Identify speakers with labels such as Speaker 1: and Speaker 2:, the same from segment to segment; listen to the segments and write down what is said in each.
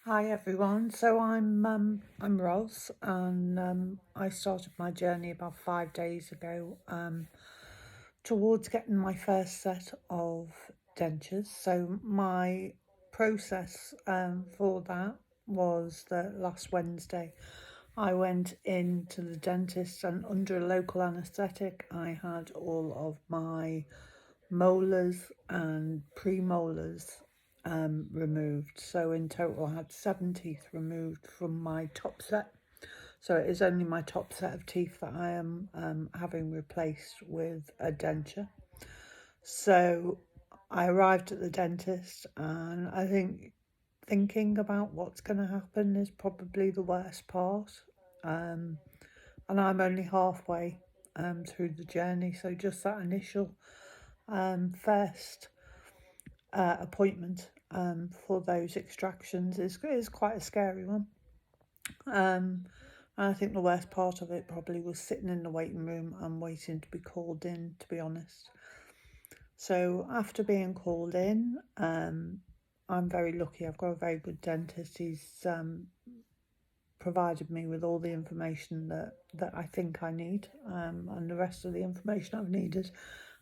Speaker 1: Hi everyone. So I'm Ros, and I started my journey about 5 days ago towards getting my first set of dentures. So my process for that was that last Wednesday I went into the dentist, and under a local anaesthetic I had all of my molars and premolars removed. So in total I had 7 teeth removed from my top set. So it is only my top set of teeth that I am having replaced with a denture. So I arrived at the dentist, and I think thinking about what's going to happen is probably the worst part. And I'm only halfway through the journey. So just that initial first appointment for those extractions is quite a scary one. And I think the worst part of it probably was sitting in the waiting room and waiting to be called in, to be honest. So after being called in, I'm very lucky. I've got a very good dentist. He's provided me with all the information that I think I need, and the rest of the information I've needed,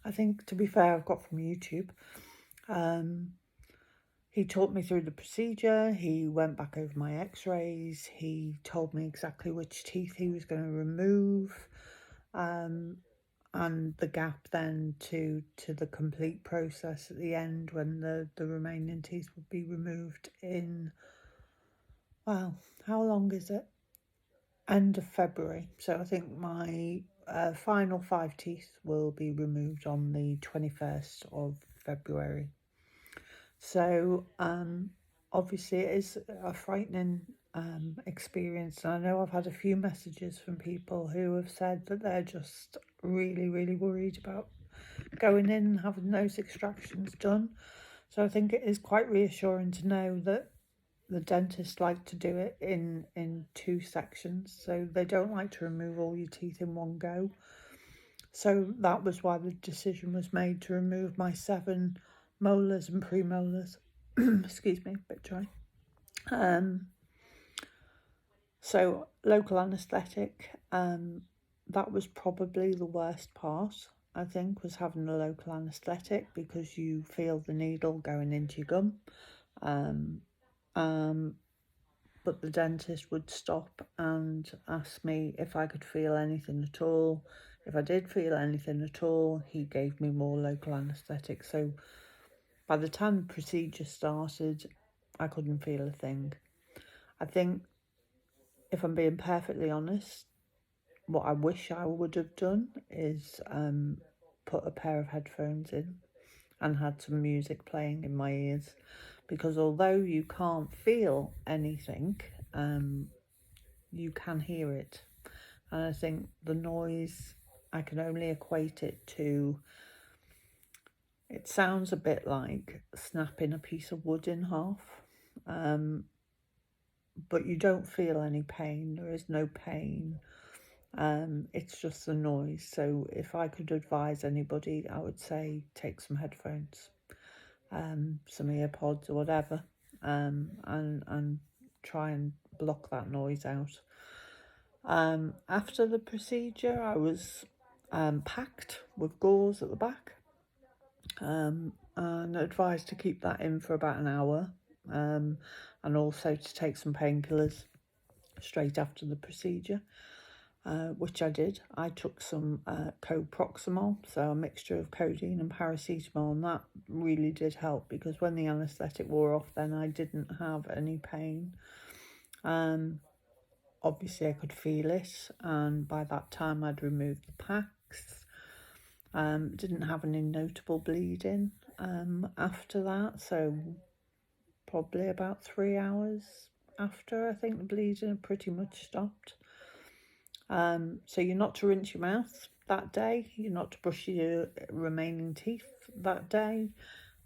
Speaker 1: I think, to be fair, I've got from YouTube. He talked me through the procedure, he went back over my x-rays, he told me exactly which teeth he was going to remove, and the gap then to the complete process at the end when the remaining teeth would be removed in, well, how long is it? End of February. So I think my final 5 teeth will be removed on the 21st of February. So obviously it is a frightening experience. And I know I've had a few messages from people who have said that they're just really, really worried about going in and having those extractions done. So I think it is quite reassuring to know that the dentists like to do it in 2 sections. So they don't like to remove all your teeth in one go. So that was why the decision was made to remove my 7 molars and premolars. Excuse me, a bit dry. So local anaesthetic, that was probably the worst part, I think, was having the local anaesthetic, because you feel the needle going into your gum. But the dentist would stop and ask me if I could feel anything at all. If I did feel anything at all, he gave me more local anaesthetic. So by the time the procedure started, I couldn't feel a thing. I think, if I'm being perfectly honest, what I wish I would have done is put a pair of headphones in and had some music playing in my ears, because although you can't feel anything, you can hear it. And I think the noise, I can only equate it to, it sounds a bit like snapping a piece of wood in half, but you don't feel any pain. There is no pain. It's just the noise. So if I could advise anybody, I would say take some headphones, some earpods or whatever, and try and block that noise out. After the procedure, I was packed with gauze at the back, and advised to keep that in for about an hour, and also to take some painkillers straight after the procedure, which I did. I took some coproximol, so a mixture of codeine and paracetamol, and that really did help, because when the anaesthetic wore off, then I didn't have any pain. Obviously I could feel it, and by that time I'd removed the packs. Didn't have any notable bleeding after that, so probably about 3 hours after, I think the bleeding had pretty much stopped. So you're not to rinse your mouth that day, you're not to brush your remaining teeth that day,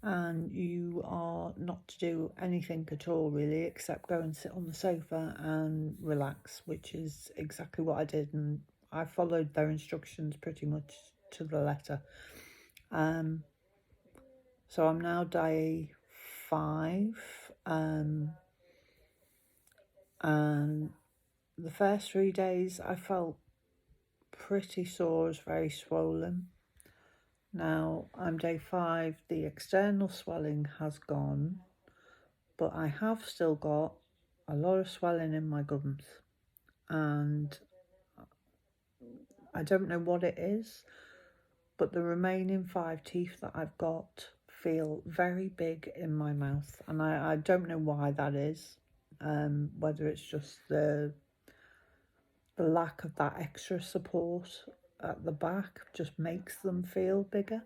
Speaker 1: and you are not to do anything at all really, except go and sit on the sofa and relax, which is exactly what I did, and I followed their instructions pretty much to the letter. So I'm now day 5. And the first 3 days I felt pretty sore, was very swollen. Now I'm day 5, the external swelling has gone, but I have still got a lot of swelling in my gums, and I don't know what it is, but the remaining 5 teeth that I've got feel very big in my mouth, and I don't know why that is, whether it's just the lack of that extra support at the back just makes them feel bigger.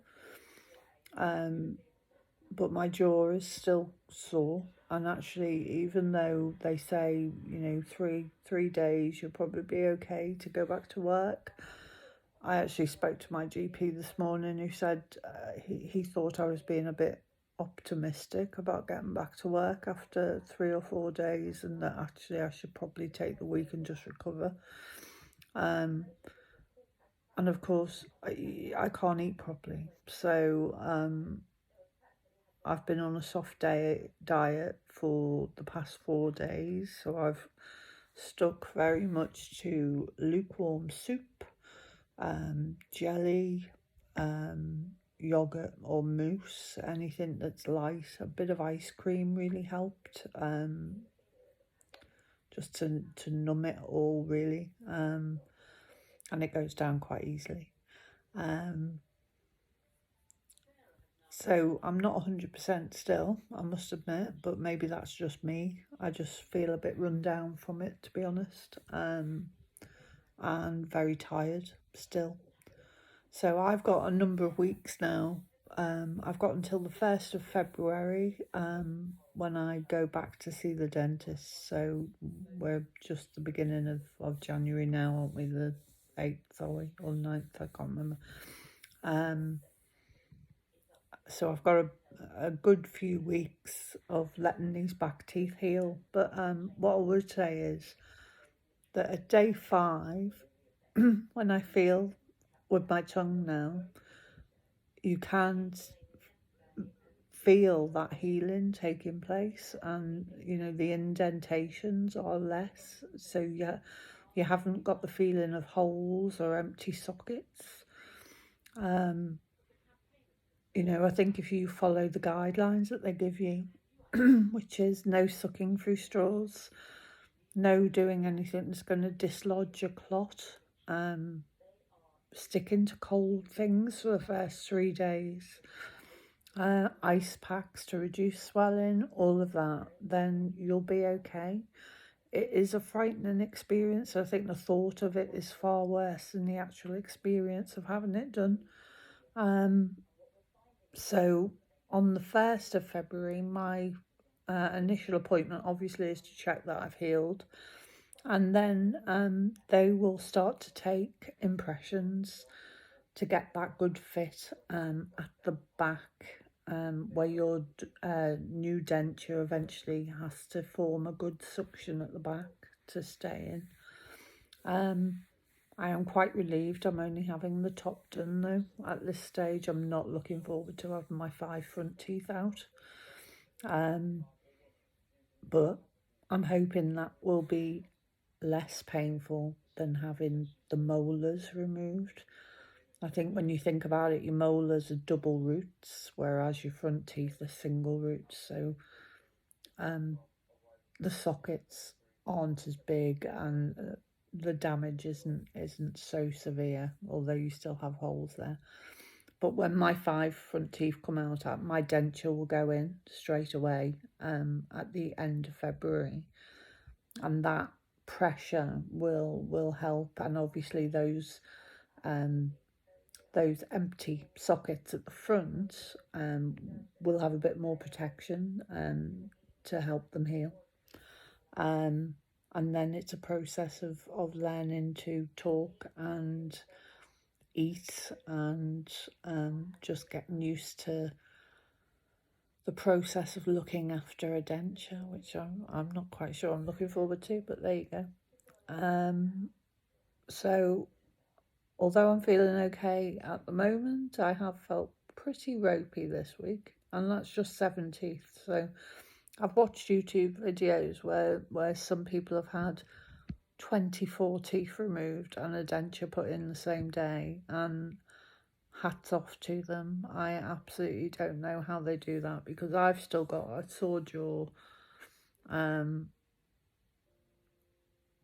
Speaker 1: But my jaw is still sore, and actually, even though they say, you know, three days you'll probably be okay to go back to work, I actually spoke to my GP this morning, who said he thought I was being a bit optimistic about getting back to work after 3 or 4 days, and that actually I should probably take the week and just recover. And of course, I can't eat properly, so I've been on a soft diet for the past 4 days, so I've stuck very much to lukewarm soup, jelly, yogurt or mousse, anything that's light. A bit of ice cream really helped, just to numb it all, really, and it goes down quite easily. So I'm not 100% still, I must admit, but maybe that's just me. I just feel a bit run down from it, to be honest, and very tired still. So I've got a number of weeks now. I've got until the 1st of February when I go back to see the dentist. So we're just the beginning of January now, aren't we? The 8th, are we? Or 9th, I can't remember. So I've got a good few weeks of letting these back teeth heal. But what I would say is that at day 5, when I feel with my tongue now, you can feel that healing taking place, and you know the indentations are less, so you haven't got the feeling of holes or empty sockets. You know, I think if you follow the guidelines that they give you, which is no sucking through straws, no doing anything that's going to dislodge your clot, sticking to cold things for the first 3 days, ice packs to reduce swelling, all of that, then you'll be okay. It is a frightening experience. I think the thought of it is far worse than the actual experience of having it done. So on the 1st of February, my initial appointment obviously is to check that I've healed. And then they will start to take impressions to get that good fit at the back, where your new denture eventually has to form a good suction at the back to stay in. I am quite relieved I'm only having the top done though. At this stage, I'm not looking forward to having my 5 front teeth out. But I'm hoping that will be less painful than having the molars removed. I think when you think about it, your molars are double roots, whereas your front teeth are single roots. So the sockets aren't as big, and the damage isn't so severe, although you still have holes there. But when my 5 front teeth come out, my denture will go in straight away at the end of February, and that pressure will help. And obviously those empty sockets at the front will have a bit more protection to help them heal. And then it's a process of learning to talk and eat, and just getting used to the process of looking after a denture, which I'm not quite sure I'm looking forward to, but there you go. So although I'm feeling okay at the moment, I have felt pretty ropey this week, and that's just 7 teeth. So I've watched YouTube videos where some people have had 24 teeth removed and a denture put in the same day, and hats off to them. I absolutely don't know how they do that, because I've still got a sore jaw, and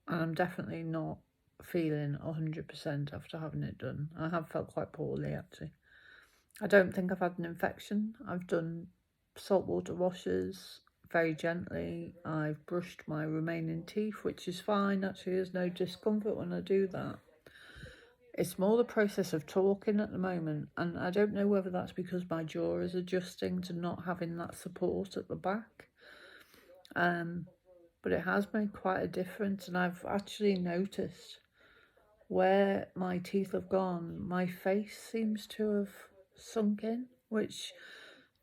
Speaker 1: I'm definitely not feeling 100% after having it done. I have felt quite poorly, actually. I don't think I've had an infection. I've done saltwater washes very gently. I've brushed my remaining teeth, which is fine. Actually, there's no discomfort when I do that. It's more the process of talking at the moment, and I don't know whether that's because my jaw is adjusting to not having that support at the back. But it has made quite a difference, and I've actually noticed where my teeth have gone, my face seems to have sunk in, which,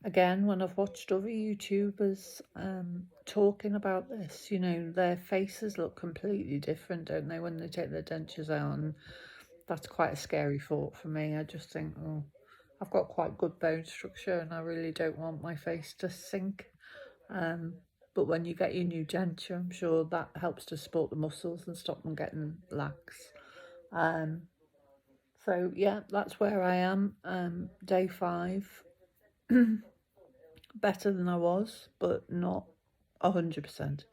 Speaker 1: again, when I've watched other YouTubers talking about this, you know, their faces look completely different, don't they, when they take their dentures out? And that's quite a scary thought for me. I just think, oh, I've got quite good bone structure, and I really don't want my face to sink. But when you get your new denture, I'm sure that helps to support the muscles and stop them getting lax. So yeah, that's where I am. Day 5, better than I was, but not 100%.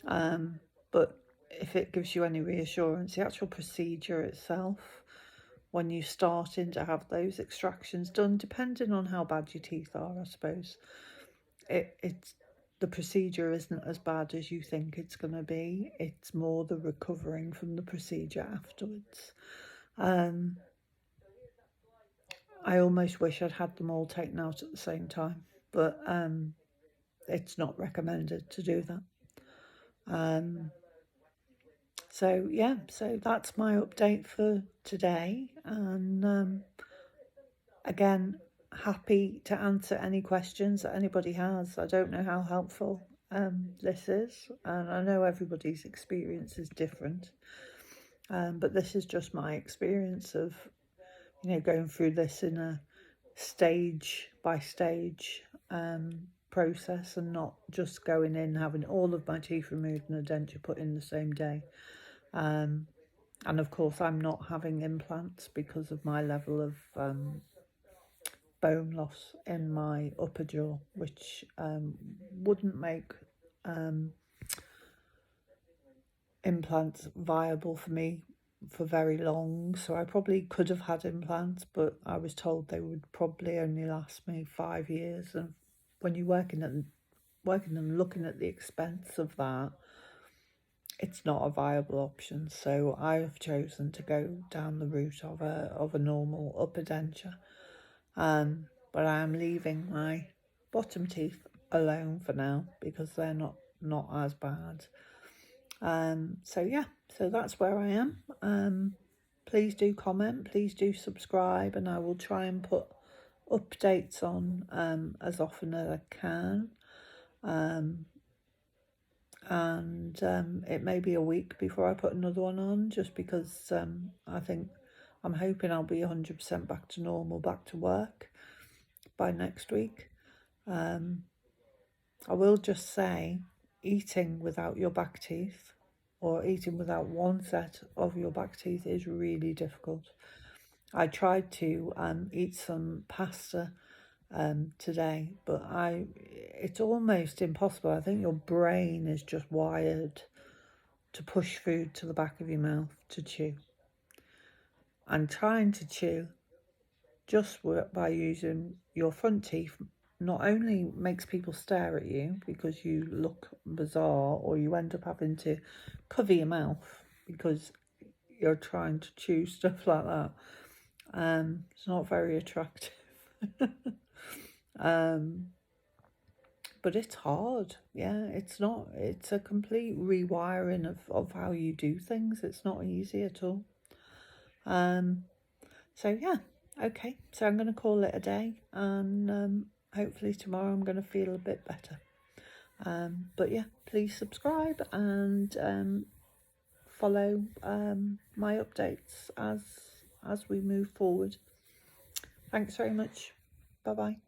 Speaker 1: But if it gives you any reassurance, the actual procedure itself, when you're starting to have those extractions done, depending on how bad your teeth are, I suppose, it's the procedure isn't as bad as you think it's going to be. It's more the recovering from the procedure afterwards. I almost wish I'd had them all taken out at the same time, but it's not recommended to do that. So yeah, so that's my update for today, and again, happy to answer any questions that anybody has. I don't know how helpful this is, and I know everybody's experience is different, but this is just my experience of, you know, going through this in a stage by stage process, and not just going in having all of my teeth removed and a denture put in the same day. And of course, I'm not having implants because of my level of bone loss in my upper jaw, which wouldn't make implants viable for me for very long. So I probably could have had implants, but I was told they would probably only last me 5 years. And when you're working and looking at the expense of that, it's not a viable option. So I have chosen to go down the route of a normal upper denture. But I am leaving my bottom teeth alone for now because they're not as bad. So yeah, so that's where I am. Please do comment, please do subscribe, and I will try and put updates on as often as I can. And it may be a week before I put another one on, just because I'm hoping I'll be 100% back to normal, back to work by next week. I will just say, eating without your back teeth, or eating without one set of your back teeth, is really difficult. I tried to eat some pasta today, but it's almost impossible. I think your brain is just wired to push food to the back of your mouth to chew. And trying to chew just by using your front teeth not only makes people stare at you because you look bizarre, or you end up having to cover your mouth because you're trying to chew stuff like that. It's not very attractive. But it's hard. Yeah, it's a complete rewiring of how you do things. It's not easy at all. So yeah, okay, so I'm going to call it a day, and hopefully tomorrow I'm going to feel a bit better. But yeah, please subscribe and follow my updates as we move forward. Thanks very much. Bye bye.